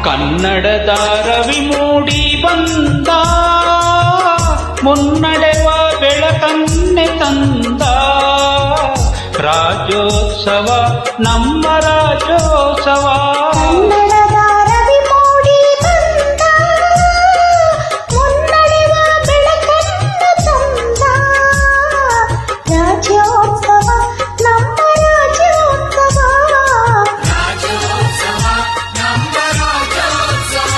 ಕನ್ನಡದ ರವಿ ಮೂಡಿ ಬಂದ, ಮುನ್ನಡೆವ ಬೆಳಕನ್ನೆ ತಂದ. ರಾಜ್ಯೋತ್ಸವ ನಮ್ಮ ರಾಜ್ಯೋತ್ಸವ. ಕನ್ನಡದ ರವಿ ಮೂಡಿ ಬಂದ, ಮುನ್ನಡೆವ ಬೆಳಕನ್ನು ತಂದ. ರಾಜ್ಯೋತ್ಸವ ನಮ್ಮ ರಾಜ್ಯೋತ್ಸವ. ರಾಜ್ಯೋತ್ಸವ ನಮ್ಮ ರಾಜ್ಯೋತ್ಸವ.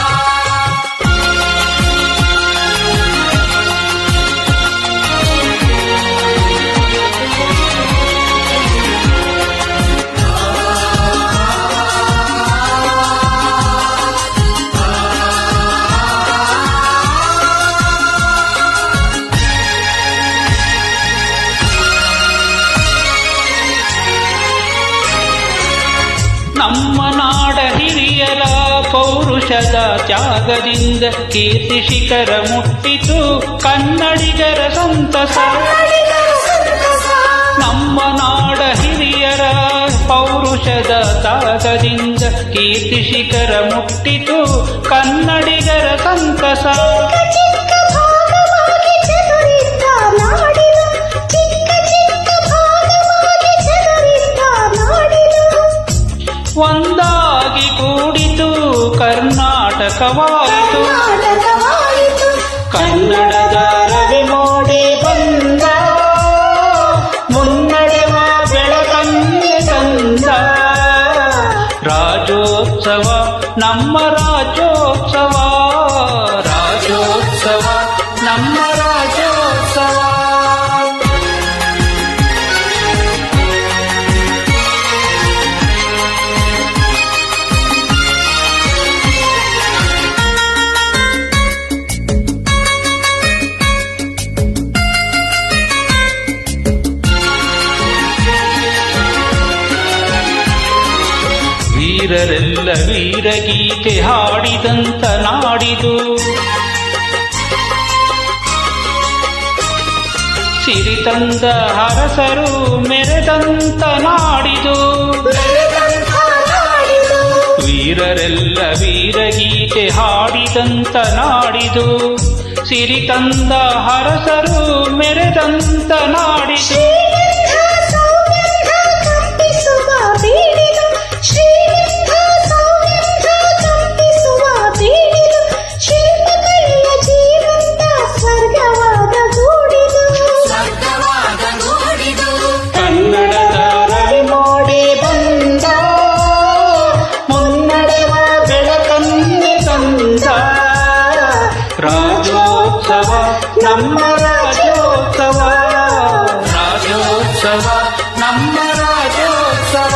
ನಮ್ಮ ನಾಡ ಹಿರಿಯರ ಪೌರುಷದ ತ್ಯಾಗದಿಂದ ಕೀರ್ತಿ ಶಿಖರ ಮುಟ್ಟಿತು ಕನ್ನಡಿಗರ ಸಂತಸ. ನಮ್ಮ ನಾಡ ಹಿರಿಯರ ಪೌರುಷದ ತ್ಯಾಗದಿಂದ ಕೀರ್ತಿ ಶಿಖರ ಮುಟ್ಟಿತು ಕನ್ನಡಿಗರ ಸಂತಸ. ಚಿಕ್ಕ ಭಾಗವಾಗಿ ಚದುರಿದ್ದ ನಾಡಿದು, ಚಿಕ್ಕ ಚಿಕ್ಕ ಭಾಗವಾಗಿ ಚದುರಿದ್ದ ನಾಡಿದು. ಒಂದಾಗಿ ಕೂಡಿತು ಕರ್ನಾಟಕವಾಯಿತು. ನಾಟಕವಾಯಿತು ಕನ್ನಡದ ರವಿ ಮೂಡಿ ಬಂದ, ಮುನ್ನಡೆವ ಬೆಳಕನ್ನೆ ತಂದ. ರಾಜ್ಯೋತ್ಸವ ನಮ್ಮ ರಾಜ್ಯೋತ್ಸವ. ರಾಜ್ಯೋತ್ಸವ ನಮ್ಮ ರಾಜ್ಯೋತ್ಸವ. ವೀರರೆಲ್ಲ ವೀರಗೀತೆ ಹಾಡಿದಂತ ನಾಡಿದು, ಸಿರಿ ತಂದ ಹರಸರು ಮೆರೆದಂತ ನಾಡಿದು. ವೀರರೆಲ್ಲ ವೀರಗೀತೆ ಹಾಡಿದಂತ ನಾಡಿದು, ಸಿರಿ ತಂದ ಹರಸರು ಮೆರೆದಂತ ನಾಡಿದು. ಕನ್ನಡದ ರವಿ ಮೂಡಿ ಬಂದ, ಮುನ್ನಡೆವ ಬೆಳಕನ್ನೆ ತಂದ. ರಾಜ್ಯೋತ್ಸವ ನಮ್ಮ ರಾಜ್ಯೋತ್ಸವ. ರಾಜ್ಯೋತ್ಸವ ನಮ್ಮ ರಾಜ್ಯೋತ್ಸವ.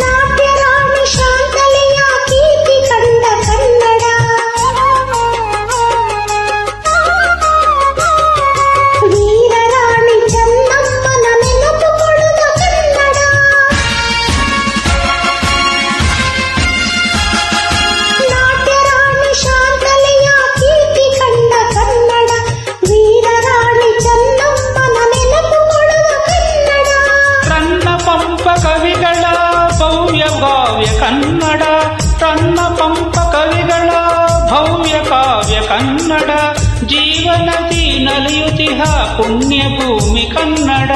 ನಾಟ್ಯರಾಣಿ ಶಾಂತಲೆಯ ಕೀರ್ತಿ ಕಂಡ ಕನ್ನಡ. ವೀರರಾಣಿ ಚೆನ್ನಮ್ಮನ ನೆನಪು ಕೊಡುವ ಕನ್ನಡ. ನಾಟ್ಯರಾಣಿ ಶಾಂತಲೆಯ ಕೀರ್ತಿ ಕಂಡ ಕನ್ನಡ. ವೀರರಾಣಿ ಚೆನ್ನಮ್ಮನ ನೆನಪು ಕೊಡುವ ಕನ್ನಡ. ರನ್ನ ಪಂಪ ಕವಿಗಳ ಭವ್ಯ ಕಾವ್ಯ ಕನ್ನಡ. ರನ್ನ ಪಂಪ ಕವಿಗಳ ಭವ್ಯ ಕಾವ್ಯ ಕನ್ನಡ. ಜೀವನದಿ ನಲಿಯುತ್ತಿಹ ಪುಣ್ಯ ಭೂಮಿ ಕನ್ನಡ.